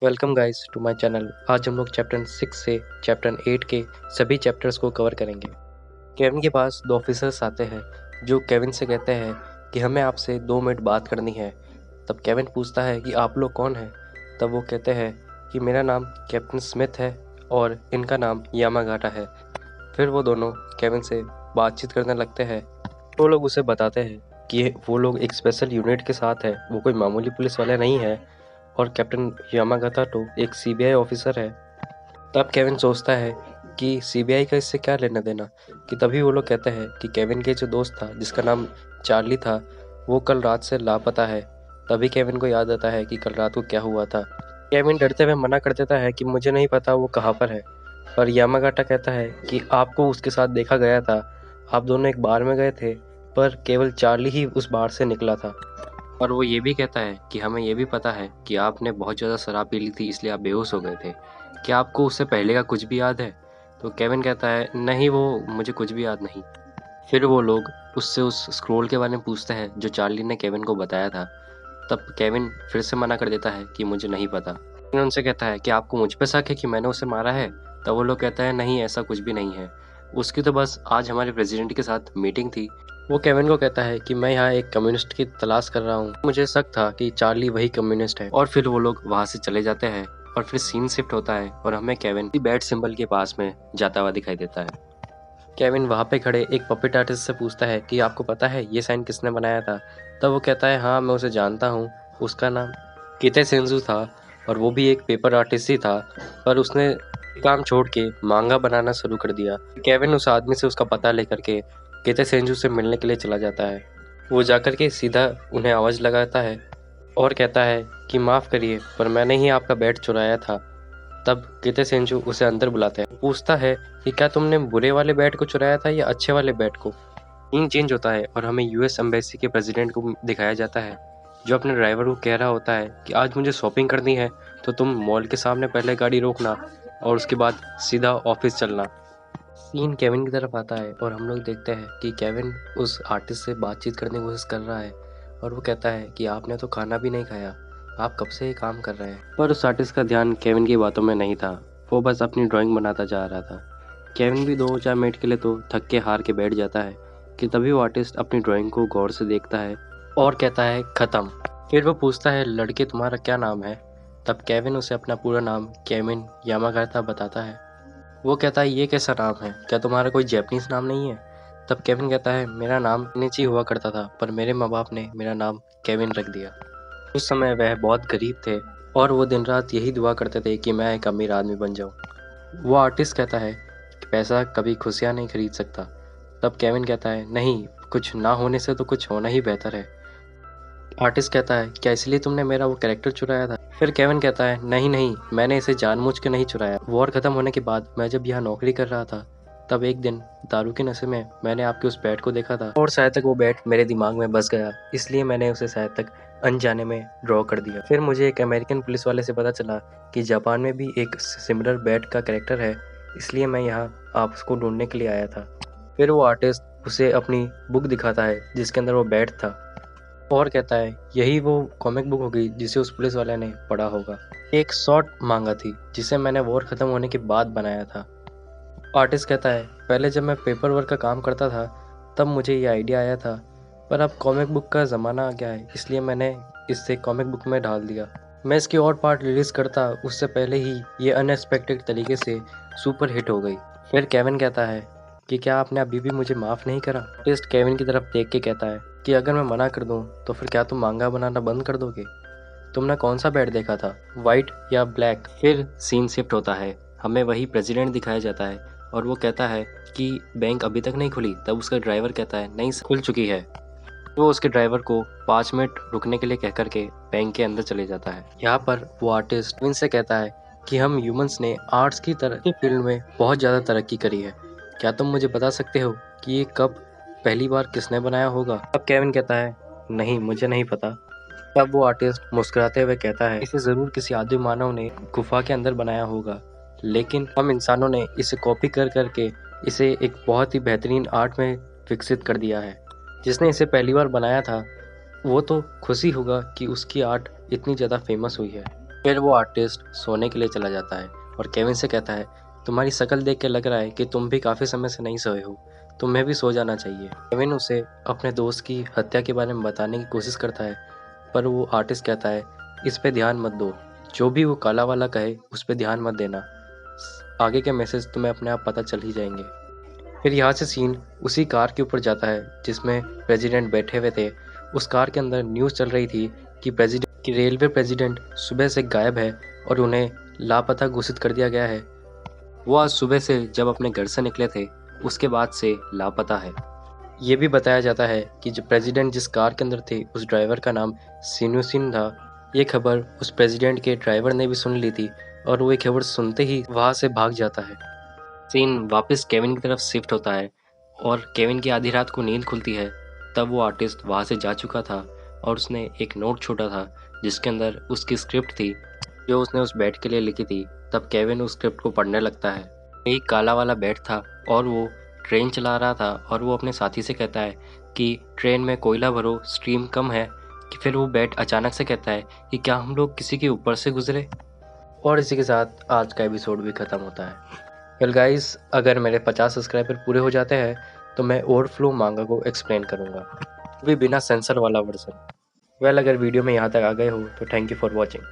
Welcome guys to my channel. आज हम लोग चैप्टर 6 से चैप्टर 8 के सभी चैप्टर्स को कवर करेंगे। केविन के पास दो ऑफिसर्स आते हैं जो केविन से कहते हैं कि हमें आपसे 2 मिनट बात करनी है। तब केविन पूछता है कि आप लोग कौन हैं। तब वो कहते हैं कि मेरा नाम कैप्टन स्मिथ है और इनका नाम यामागाटा है। फिर वो दोनों केविन से बातचीत करने लगते हैं। वो लोग उसे बताते हैं कि वो लोग एक स्पेशल यूनिट के साथ है, वो कोई मामूली पुलिस वाले नहीं है और कैप्टन यामागाटा तो एक सीबीआई ऑफिसर है। तब केविन सोचता है कि सीबीआई का इससे क्या लेना देना, कि तभी वो लोग कहते हैं कि केविन के जो दोस्त था जिसका नाम चार्ली था वो कल रात से लापता है। तभी केविन को याद आता है कि कल रात को क्या हुआ था। केविन डरते हुए मना कर देता है कि मुझे नहीं पता वो कहाँ पर है। पर यामागाटा कहता है कि आपको उसके साथ देखा गया था, आप दोनों एक बार में गए थे पर केवल चार्ली ही उस बार से निकला था। और वो ये भी कहता है कि हमें ये भी पता है कि आपने बहुत ज़्यादा शराब पी ली थी इसलिए आप बेहोश हो गए थे। क्या आपको उससे पहले का कुछ भी याद है? तो केविन कहता है नहीं, वो मुझे कुछ भी याद नहीं। फिर वो लोग उससे उस स्क्रोल के बारे में पूछते हैं जो चार्ली ने केविन को बताया था। तब केविन फिर से मना कर देता है कि मुझे नहीं पता। केविन उनसे कहता है कि आपको मुझ पे शक है कि मैंने उसे मारा है? तब वो लोग कहता है नहीं, ऐसा कुछ भी नहीं है, उसकी तो बस आज हमारे प्रेसिडेंट के साथ मीटिंग थी। वो केविन को कहता है कि मैं यहाँ एक कम्युनिस्ट की तलाश कर रहा हूँ, मुझे शक था कि चार्ली वही कम्युनिस्ट है। और फिर वो लोग वहाँ से चले जाते हैं और फिर सीन शिफ्ट होता है और हमें केविन बैट सिंबल के पास में जाता हुआ दिखाई देता है। केविन वहाँ पे खड़े एक पपेट आर्टिस्ट से पूछता है कि आपको पता है ये साइन किसने बनाया था? तब वो कहता है हाँ, मैं उसे जानता हूँ, उसका नाम किते सेंजू था और वो भी एक पेपर आर्टिस्ट ही था, पर उसने काम छोड़ के मांगा बनाना शुरू कर दिया। केविन उस आदमी से उसका पता लेकर के किते सेंजू से मिलने के लिए चला जाता है। वो जाकर के सीधा उन्हें आवाज़ लगाता है और कहता है कि माफ़ करिए पर मैंने ही आपका बैट चुराया था। तब किते सेंजू उसे अंदर बुलाते हैं, पूछता है कि क्या तुमने बुरे वाले बैट को चुराया था या अच्छे वाले बैट को? सीन चेंज होता है और हमें यूएस एम्बेसी के प्रेसिडेंट को दिखाया जाता है जो अपने ड्राइवर को कह रहा होता है कि आज मुझे शॉपिंग करनी है तो तुम मॉल के सामने पहले गाड़ी रोकना और उसके बाद सीधा ऑफिस चलना। सीन केविन की तरफ आता है और हम लोग देखते हैं कि केविन उस आर्टिस्ट से बातचीत करने की कोशिश कर रहा है और वो कहता है कि आपने तो खाना भी नहीं खाया, आप कब से ये काम कर रहे हैं? पर उस आर्टिस्ट का ध्यान केविन की बातों में नहीं था, वो बस अपनी ड्राइंग बनाता जा रहा था। केविन भी 2-4 मिनट के लिए तो थक के हार के बैठ जाता है कि तभी वो आर्टिस्ट अपनी ड्राइंग को गौर से देखता है और कहता है ख़त्म। फिर वो पूछता है लड़के तुम्हारा क्या नाम है? तब केविन उसे अपना पूरा नाम केविन यामागाटा बताता है। वो कहता है ये कैसा नाम है, क्या तुम्हारा कोई जैपनीज नाम नहीं है? तब केविन कहता है मेरा नाम निची हुआ करता था पर मेरे माँ बाप ने मेरा नाम केविन रख दिया। उस समय वह बहुत गरीब थे और वो दिन रात यही दुआ करते थे कि मैं एक अमीर आदमी बन जाऊँ। वो आर्टिस्ट कहता है कि पैसा कभी खुशियाँ नहीं खरीद सकता। तब केविन कहता है नहीं, कुछ ना होने से तो कुछ होना ही बेहतर है। आर्टिस्ट कहता है क्या इसलिए तुमने मेरा वो कैरेक्टर चुराया था? फिर केविन कहता है नहीं नहीं, मैंने इसे जानबूझ के नहीं चुराया। वॉर खत्म होने के बाद मैं जब यहाँ नौकरी कर रहा था तब एक दिन दारू के नशे में मैंने आपके उस बैट को देखा था और शायद तक वो बैट मेरे दिमाग में बस गया, इसलिए मैंने उसे शायद तक अनजाने में ड्रॉ कर दिया। फिर मुझे एक अमेरिकन पुलिस वाले से पता चला कि जापान में भी एक सिमिलर बैट का कैरेक्टर है, इसलिए मैं यहाँ आप उसको ढूंढने के लिए आया था। फिर वो आर्टिस्ट उसे अपनी बुक दिखाता है जिसके अंदर वो बैट था और कहता है यही वो कॉमिक बुक होगी जिसे उस पुलिस वाले ने पढ़ा होगा। एक शॉर्ट मांगा थी जिसे मैंने वॉर खत्म होने के बाद बनाया था। आर्टिस्ट कहता है पहले जब मैं पेपर वर्क का काम करता था तब मुझे ये आइडिया आया था, पर अब कॉमिक बुक का ज़माना आ गया है इसलिए मैंने इसे कॉमिक बुक में डाल दिया। मैं इसकी और पार्ट रिलीज़ करता उससे पहले ही ये अनएक्सपेक्टेड तरीके से सुपर हिट हो गई। फिर केविन कहता है कि क्या आपने अभी भी मुझे माफ़ नहीं करा? आर्टिस्ट केविन की तरफ देख के कहता है कि अगर मैं मना कर दूं तो फिर क्या तुम मांगा बनाना बंद कर दोगे? तुमने कौन सा बैट देखा था, वाइट या ब्लैक? फिर सीन शिफ्ट होता है, हमें वही प्रेसिडेंट दिखाया जाता है और वो कहता है कि बैंक अभी तक नहीं खुली। तब उसका ड्राइवर कहता है नहीं खुल चुकी है। वो उसके ड्राइवर को 5 मिनट रुकने के लिए कह करके बैंक के अंदर चले जाता है। यहाँ पर वो आर्टिस्ट इनसे कहता है कि हम ह्यूमंस ने आर्ट्स की तरह की फील्ड में बहुत ज़्यादा तरक्की करी है, क्या तुम मुझे बता सकते हो कि ये कब पहली बार किसने बनाया होगा? अब केविन कहता है नहीं, मुझे नहीं पता। तब वो आर्टिस्ट मुस्कुराते हुए कहता है इसे ज़रूर किसी आदि मानव ने गुफा के अंदर बनाया होगा, लेकिन हम इंसानों ने इसे कॉपी कर करके इसे एक बहुत ही बेहतरीन आर्ट में विकसित कर दिया है। जिसने इसे पहली बार बनाया था वो तो खुशी होगा कि उसकी आर्ट इतनी ज़्यादा फेमस हुई है। फिर वो आर्टिस्ट सोने के लिए चला जाता है और केविन से कहता है, तुम्हारी शक्ल देख के लग रहा है कि तुम भी काफ़ी समय से नहीं सोए हो, तुम्हें भी सो जाना चाहिए। केविन उसे अपने दोस्त की हत्या के बारे में बताने की कोशिश करता है, पर वो आर्टिस्ट कहता है, इस पे ध्यान मत दो, जो भी वो काला वाला कहे उस पे ध्यान मत देना, आगे के मैसेज तुम्हें अपने आप पता चल ही जाएंगे। फिर यहाँ से सीन उसी कार के ऊपर जाता है जिसमें प्रेसिडेंट बैठे हुए थे। उस कार के अंदर न्यूज़ चल रही थी कि रेलवे प्रेसिडेंट सुबह से गायब है और उन्हें लापता घोषित कर दिया गया है। वो आज सुबह से जब अपने घर से निकले थे उसके बाद से लापता है। ये भी बताया जाता है कि जो प्रेसिडेंट जिस कार के अंदर थे उस ड्राइवर का नाम सिनुसिन था। ये खबर उस प्रेसिडेंट के ड्राइवर ने भी सुन ली थी और वो ये खबर सुनते ही वहाँ से भाग जाता है। सीन वापस केविन की तरफ शिफ्ट होता है और केविन की आधी रात को नींद खुलती है। तब वो आर्टिस्ट वहाँ से जा चुका था और उसने एक नोट छोड़ा था जिसके अंदर उसकी स्क्रिप्ट थी जो उसने उस बैट के लिए लिखी थी। तब केविन उस स्क्रिप्ट को पढ़ने लगता है। एक काला वाला बैट था और वो ट्रेन चला रहा था और वो अपने साथी से कहता है कि ट्रेन में कोयला भरो, स्ट्रीम कम है। कि फिर वो बैट अचानक से कहता है कि क्या हम लोग किसी के ऊपर से गुजरे। और इसी के साथ आज का एपिसोड भी ख़त्म होता है। वेल गाइस, अगर मेरे 50 सब्सक्राइबर पूरे हो जाते हैं तो मैं ओवरफ्लो मांगा को एक्सप्लेन करूँगा, वो भी बिना सेंसर वाला वर्जन। वेल, अगर वीडियो में यहाँ तक आ गए हो तो थैंक यू फॉर वॉचिंग।